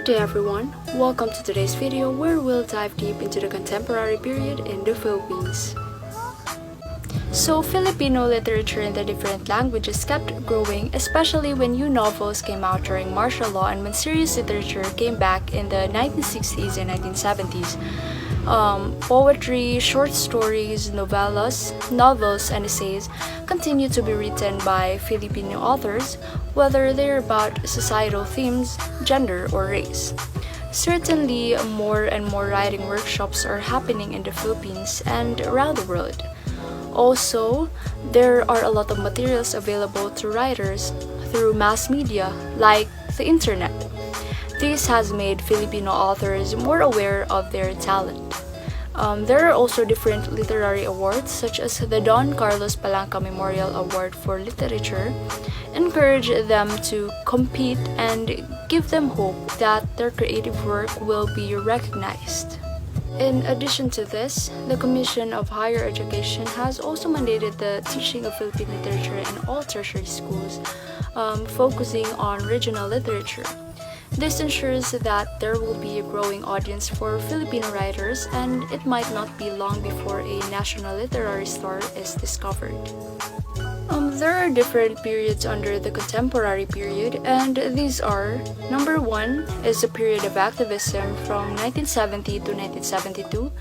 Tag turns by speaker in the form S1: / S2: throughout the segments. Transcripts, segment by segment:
S1: day everyone, welcome to today's video where we'll dive deep into the contemporary period in the Philippines. So, Filipino literature in the different languages kept growing, especially when new novels came out during martial law and when serious literature came back in the 1960s and 1970s. Poetry, short stories, novels, and essays continue to be written by Filipino authors, whether they're about societal themes, gender, or race. Certainly, more and more writing workshops are happening in the Philippines and around the world. Also, there are a lot of materials available to writers through mass media, like the internet. This has made Filipino authors more aware of their talent. There are also different literary awards such as the Don Carlos Palanca Memorial Award for Literature, encourage them to compete and give them hope that their creative work will be recognized. In addition to this, the Commission of Higher Education has also mandated the teaching of Philippine literature in all tertiary schools, focusing on regional literature. This ensures that there will be a growing audience for Filipino writers, and it might not be long before a national literary star is discovered. There are different periods under the contemporary period, and these are: number 1 is the period of activism from 1970 to 1972,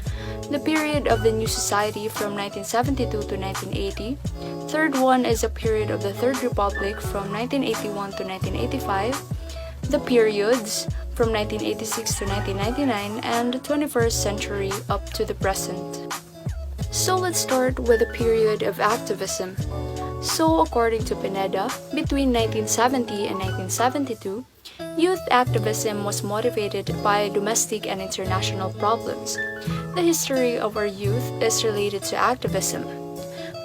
S1: the period of the New Society from 1972 to 1980, third one is a period of the Third Republic from 1981 to 1985, the periods from 1986 to 1999, and the 21st century up to the present. So let's start with the period of activism. So according to Pineda, between 1970 and 1972, youth activism was motivated by domestic and international problems. The history of our youth is related to activism.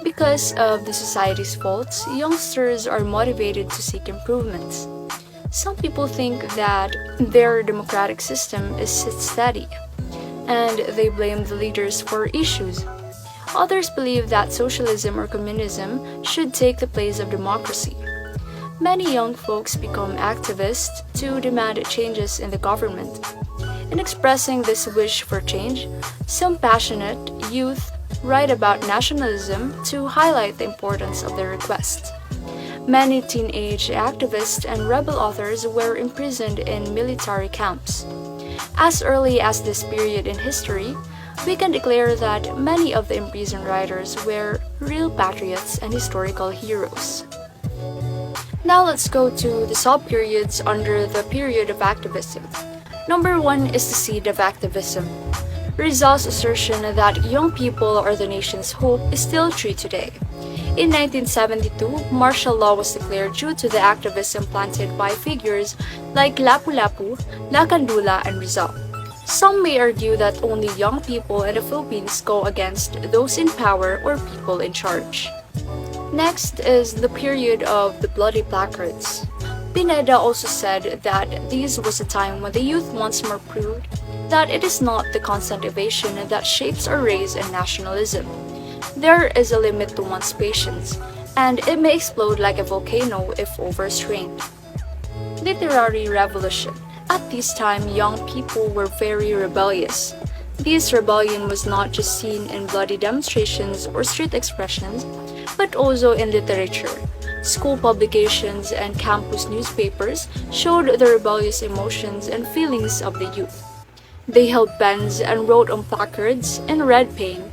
S1: Because of the society's faults, youngsters are motivated to seek improvements. Some people think that their democratic system is steady, and they blame the leaders for issues. Others believe that socialism or communism should take the place of democracy. Many young folks become activists to demand changes in the government. In expressing this wish for change, some passionate youth write about nationalism to highlight the importance of their request. Many teenage activists and rebel authors were imprisoned in military camps. As early as this period in history, we can declare that many of the imprisoned writers were real patriots and historical heroes. Now let's go to the sub-periods under the period of activism. Number 1 is the seed of activism. Rizal's assertion that young people are the nation's hope is still true today. In 1972, martial law was declared due to the activism planted by figures like Lapu-Lapu, Lacandula, and Rizal. Some may argue that only young people in the Philippines go against those in power or people in charge. Next is the period of the bloody placards. Pineda also said that this was a time when the youth once more proved that it is not the constant evasion that shapes our race and nationalism. There is a limit to one's patience, and it may explode like a volcano if overstrained. Literary revolution. At this time, young people were very rebellious. This rebellion was not just seen in bloody demonstrations or street expressions, but also in literature. School publications and campus newspapers showed the rebellious emotions and feelings of the youth. They held pens and wrote on placards in red paint,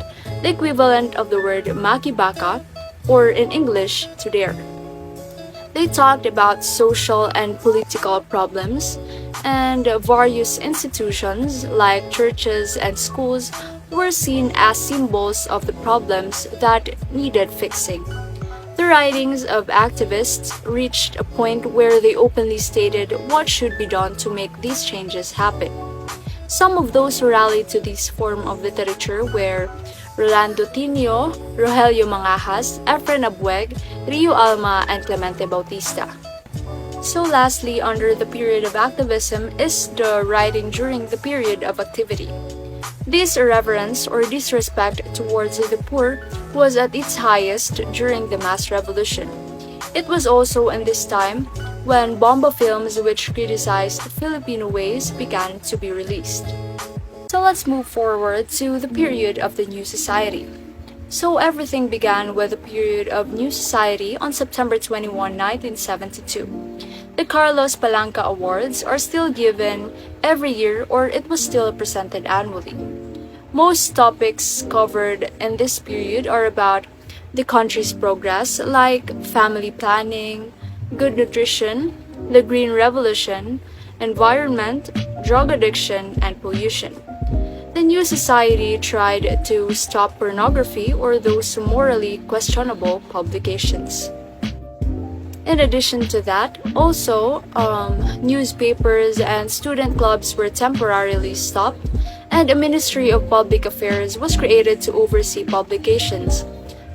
S1: the equivalent of the word makibaka, or in English, to dare. They talked about social and political problems, and various institutions like churches and schools were seen as symbols of the problems that needed fixing. The writings of activists reached a point where they openly stated what should be done to make these changes happen. Some of those who rallied to this form of literature were Rolando Tinio, Rogelio Mangajas, Efren Abueg, Rio Alma, and Clemente Bautista. So lastly, under the period of activism is the writing during the period of activity. This irreverence or disrespect towards the poor was at its highest during the mass revolution. It was also in this time when bomba films which criticized Filipino ways began to be released. So let's move forward to the period of the New Society. So everything began with the period of New Society on September 21, 1972. The Carlos Palanca Awards are still given every year, or it was still presented annually. Most topics covered in this period are about the country's progress, like family planning, good nutrition, the Green Revolution, environment, drug addiction, and pollution. The New Society tried to stop pornography or those morally questionable publications. In addition to that, also, newspapers and student clubs were temporarily stopped, and a Ministry of Public Affairs was created to oversee publications.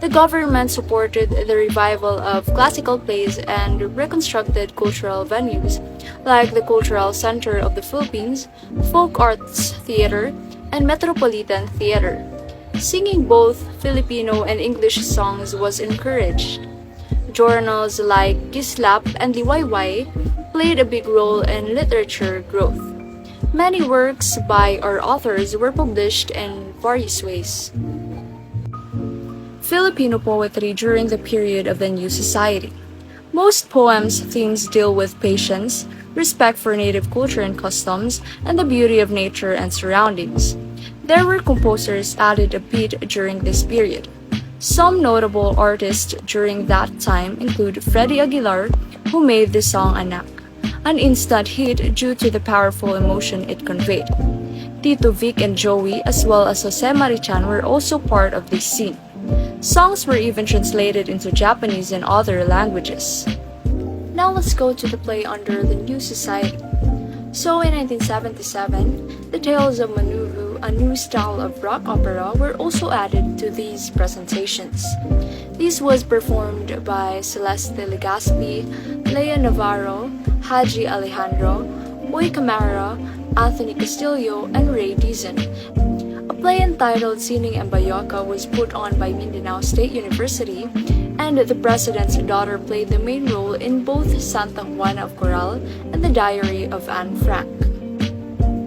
S1: The government supported the revival of classical plays and reconstructed cultural venues like the Cultural Center of the Philippines, Folk Arts Theater, and Metropolitan Theater. Singing both Filipino and English songs was encouraged. Journals like Gislap and Liwayway played a big role in literature growth. Many works by our authors were published in various ways. Filipino poetry during the period of the New Society. Most poems' themes deal with patience, respect for native culture and customs, and the beauty of nature and surroundings. There were composers added a beat during this period. Some notable artists during that time include Freddie Aguilar, who made the song Anak, an instant hit due to the powerful emotion it conveyed. Tito Vic and Joey, as well as Jose Marichan, were also part of this scene. Songs were even translated into Japanese and other languages. Now let's go to the play under the New Society. So in 1977, the Tales of Manuru, a new style of rock opera, were also added to these presentations. This was performed by Celeste Legaspi, Lea Navarro, Haji Alejandro, Boy Camara, Anthony Castillo, and Ray Dizon. A play entitled Sining and Bayoca was put on by Mindanao State University, and the president's daughter played the main role in both Santa Juana of Coral and The Diary of Anne Frank.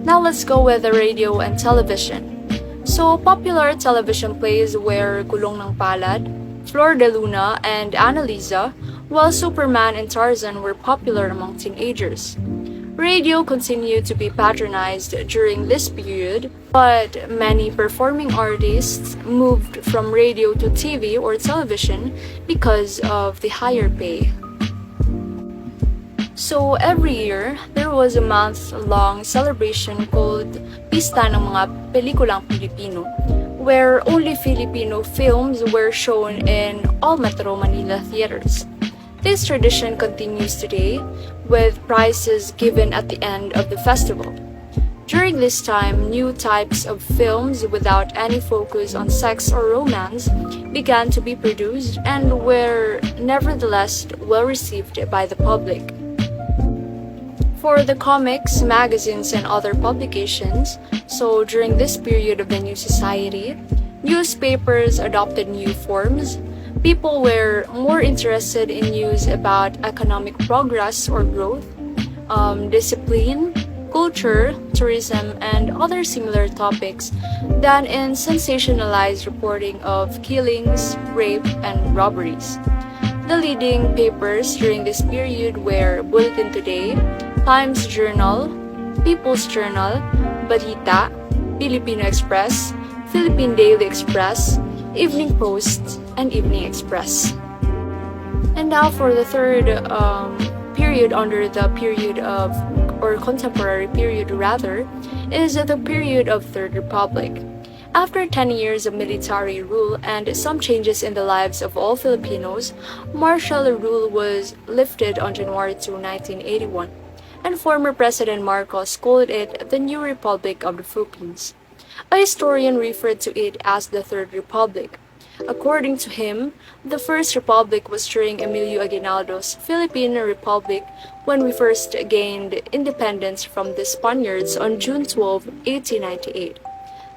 S1: Now let's go with the radio and television. So popular television plays were Kulong ng Palad, Flor de Luna, and Annalisa, while Superman and Tarzan were popular among teenagers. Radio continued to be patronized during this period, but many performing artists moved from radio to TV or television because of the higher pay. So every year, there was a month-long celebration called Pista ng mga Pelikulang Pilipino, where only Filipino films were shown in all Metro Manila theaters. This tradition continues today, with prizes given at the end of the festival. During this time, new types of films without any focus on sex or romance began to be produced and were nevertheless well received by the public. For the comics, magazines, and other publications, so during this period of the New Society, newspapers adopted new forms. People were more interested in news about economic progress or growth, discipline, culture, tourism, and other similar topics than in sensationalized reporting of killings, rape, and robberies. The leading papers during this period were Bulletin Today, Times Journal, People's Journal, Balita, Filipino Express, Philippine Daily Express, Evening Post, and Evening Express. And now for the third period under the period of, or contemporary period rather, is the period of Third Republic. After 10 years of military rule and some changes in the lives of all Filipinos, martial rule was lifted on January 2, 1981, and former President Marcos called it the New Republic of the Philippines. A historian referred to it as the Third Republic. According to him, the First Republic was during Emilio Aguinaldo's Philippine Republic when we first gained independence from the Spaniards on June 12, 1898.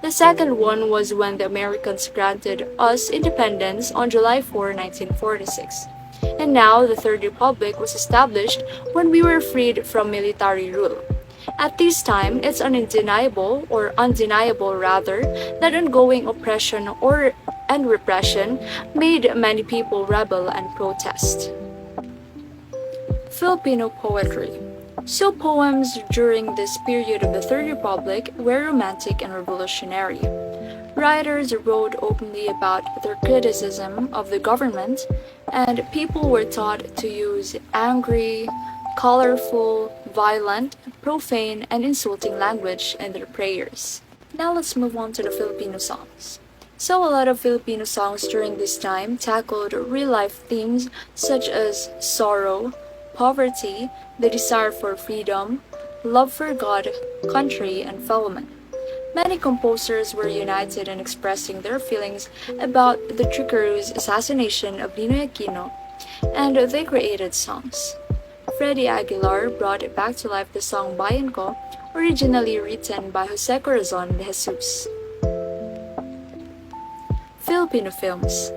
S1: The second one was when the Americans granted us independence on July 4, 1946. And now the Third Republic was established when we were freed from military rule. At this time, it's undeniable that ongoing oppression and repression made many people rebel and protest. Filipino poetry. So poems during this period of the Third Republic were romantic and revolutionary. Writers wrote openly about their criticism of the government, and people were taught to use angry, colorful, violent, profane, and insulting language in their prayers. Now let's move on to the Filipino songs. So a lot of Filipino songs during this time tackled real-life themes such as sorrow, poverty, the desire for freedom, love for God, country, and fellow men. Many composers were united in expressing their feelings about the treacherous assassination of Ninoy Aquino, and they created songs. Freddy Aguilar brought back to life the song Bayan Ko, originally written by Jose Corazon de Jesus. Filipino films.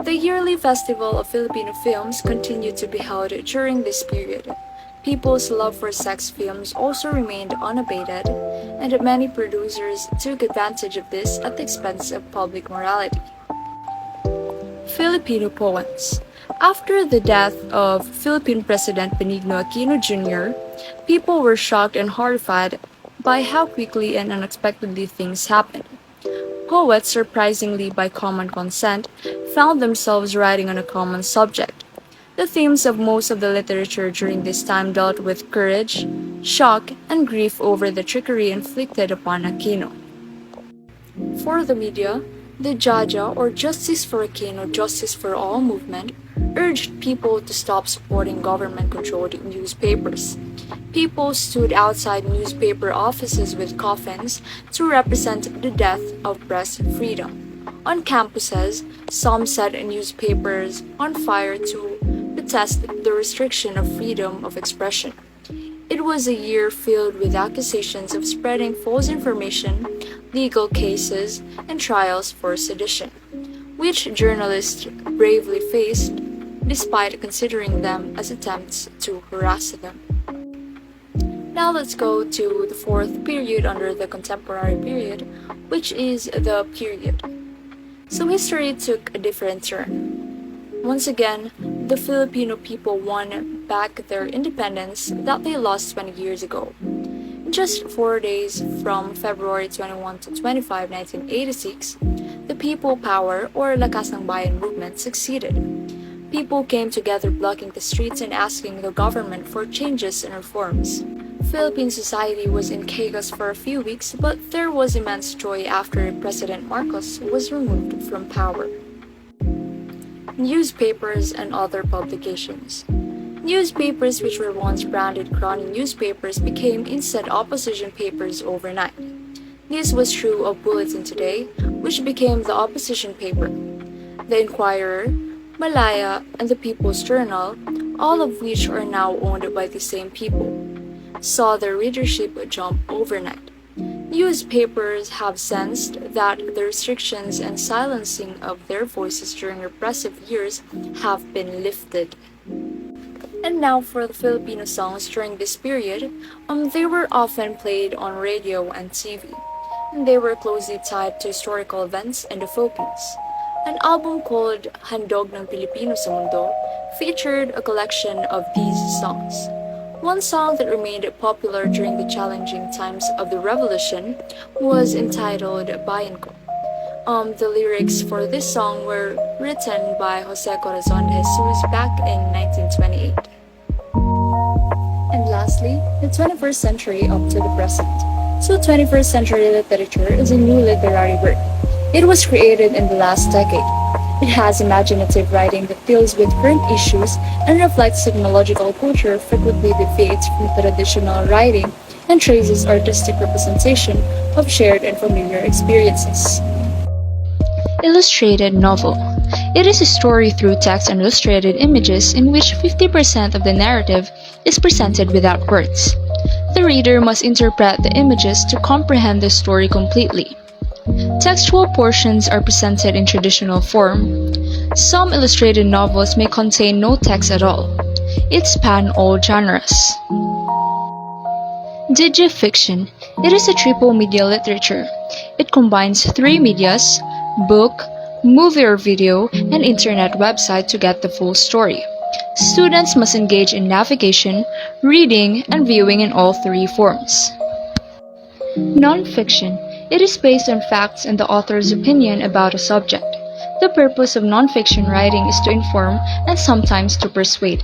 S1: The yearly Festival of Filipino Films continued to be held during this period. People's love for sex films also remained unabated, and many producers took advantage of this at the expense of public morality. Filipino poems. After the death of Philippine President Benigno Aquino Jr., people were shocked and horrified by how quickly and unexpectedly things happened. Poets, surprisingly by common consent, found themselves writing on a common subject. The themes of most of the literature during this time dealt with courage, shock, and grief over the trickery inflicted upon Aquino. For the media, the Jaja, or Justice for Aquino, Justice for All movement, urged people to stop supporting government-controlled newspapers. People stood outside newspaper offices with coffins to represent the death of press freedom. On campuses, some set newspapers on fire to protest the restriction of freedom of expression. It was a year filled with accusations of spreading false information, legal cases, and trials for sedition, which journalists bravely faced, despite considering them as attempts to harass them. Now let's go to the fourth period under the contemporary period, which is the period. So history took a different turn. Once again, the Filipino people won back their independence that they lost 20 years ago. In just 4 days from February 21 to 25, 1986, the People Power or Lakas ng Bayan movement succeeded. People came together blocking the streets and asking the government for changes and reforms. Philippine society was in chaos for a few weeks, but there was immense joy after President Marcos was removed from power. Newspapers and other publications. Newspapers which were once branded crony newspapers became instead opposition papers overnight. This was true of Bulletin Today, which became the opposition paper. The Inquirer, Malaya, and the People's Journal, all of which are now owned by the same people, saw their readership jump overnight. Newspapers have sensed that the restrictions and silencing of their voices during repressive years have been lifted. And now for the Filipino songs during this period, they were often played on radio and TV. And they were closely tied to historical events in the Philippines. An album called Handog ng Pilipino sa Mundo featured a collection of these songs. One song that remained popular during the challenging times of the revolution was entitled Bayan Ko. The lyrics for this song were written by Jose Corazon de Jesus back in 1928. And lastly, the 21st century up to the present. So 21st century literature is a new literary work. It was created in the last decade. It has imaginative writing that deals with current issues and reflects technological culture, frequently deviates from traditional writing, and traces artistic representation of shared and familiar experiences. Illustrated novel. It is a story through text and illustrated images in which 50% of the narrative is presented without words. The reader must interpret the images to comprehend the story completely. Textual portions are presented in traditional form. Some illustrated novels may contain no text at all. It spans all genres. Digifiction. It is a triple media literature. It combines three medias: book, movie or video, and internet website to get the full story. Students must engage in navigation, reading, and viewing in all three forms. Nonfiction. It is based on facts and the author's opinion about a subject. The purpose of nonfiction writing is to inform and sometimes to persuade.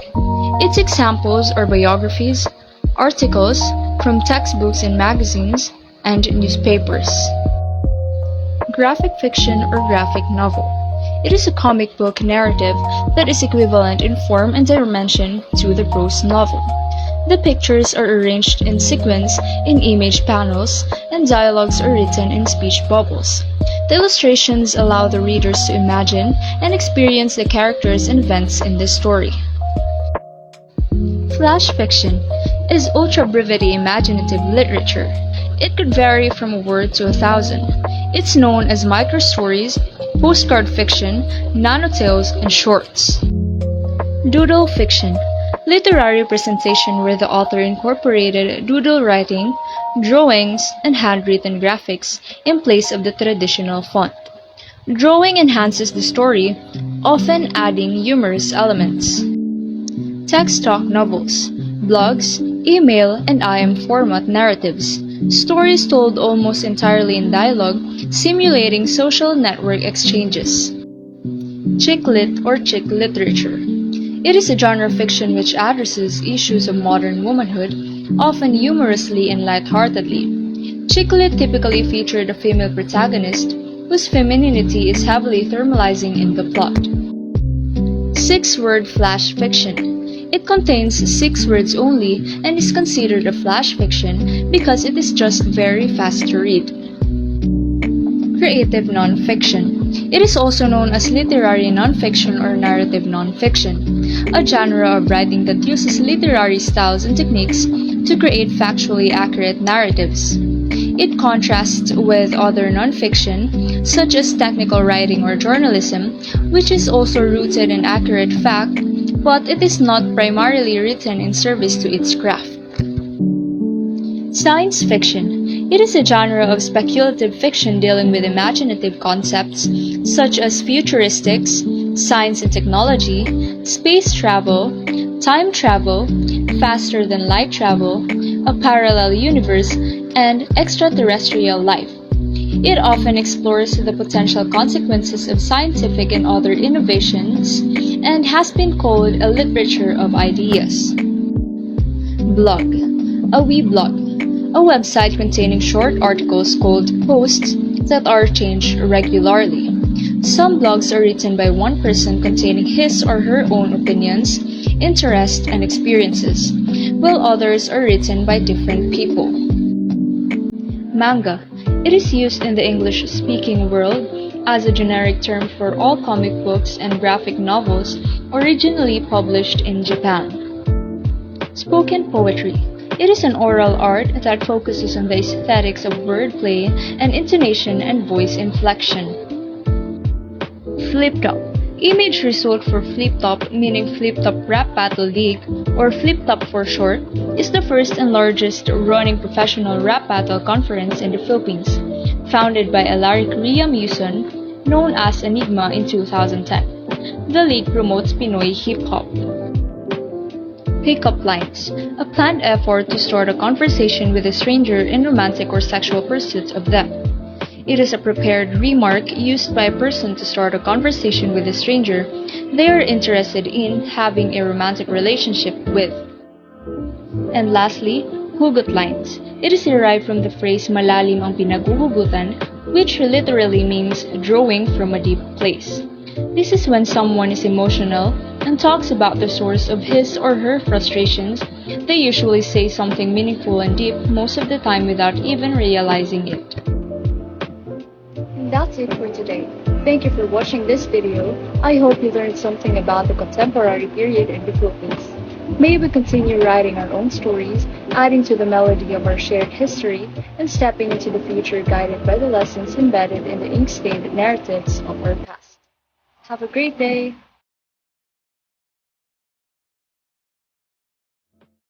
S1: Its examples are biographies, articles from textbooks and magazines, and newspapers. Graphic fiction or graphic novel. It is a comic book narrative that is equivalent in form and dimension to the prose novel. The pictures are arranged in sequence in image panels, and dialogues are written in speech bubbles. The illustrations allow the readers to imagine and experience the characters and events in the story. Flash fiction is ultra-brevity imaginative literature. It could vary from a word to 1,000. It's known as microstories, postcard fiction, nanotales, and shorts. Doodle fiction. Literary presentation where the author incorporated doodle writing, drawings, and handwritten graphics in place of the traditional font. Drawing enhances the story, often adding humorous elements. Text talk novels, blogs, email, and IM format narratives. Stories told almost entirely in dialogue, simulating social network exchanges. Chick lit or chick literature. It is a genre of fiction which addresses issues of modern womanhood, often humorously and lightheartedly. Chick lit typically featured a female protagonist whose femininity is heavily thermalizing in the plot. 6-word flash fiction. It contains 6 words only and is considered a flash fiction because it is just very fast to read. Creative nonfiction. It is also known as literary nonfiction or narrative nonfiction, a genre of writing that uses literary styles and techniques to create factually accurate narratives. It contrasts with other nonfiction, such as technical writing or journalism, which is also rooted in accurate fact, but it is not primarily written in service to its craft. Science fiction. It is a genre of speculative fiction dealing with imaginative concepts such as futuristics, science and technology, space travel, time travel, faster than light travel, a parallel universe, and extraterrestrial life. It often explores the potential consequences of scientific and other innovations and has been called a literature of ideas. Blog. A weblog. A website containing short articles called posts that are changed regularly. Some blogs are written by one person containing his or her own opinions, interests, and experiences, while others are written by different people. Manga. It is used in the English-speaking world as a generic term for all comic books and graphic novels originally published in Japan. Spoken poetry. It is an oral art that focuses on the aesthetics of wordplay and intonation and voice inflection. Flip-top. Image result for Flip-top, meaning Flip-top Rap Battle League, or Flip-top for short, is the first and largest running professional rap battle conference in the Philippines, founded by Alaric Ria Muson, known as Enigma in 2010. The league promotes Pinoy hip-hop. Pickup lines, a planned effort to start a conversation with a stranger in romantic or sexual pursuit of them. It is a prepared remark used by a person to start a conversation with a stranger they are interested in having a romantic relationship with. And lastly, hugot lines. It is derived from the phrase malalim ang pinaguhugutan, which literally means drawing from a deep place. This is when someone is emotional and talks about the source of his or her frustrations. They usually say something meaningful and deep most of the time without even realizing it. And that's it for today. Thank you for watching this video. I hope you learned something about the contemporary period in the Philippines. May we continue writing our own stories, adding to the melody of our shared history, and stepping into the future guided by the lessons embedded in the ink-stained narratives of our past. Have a great day.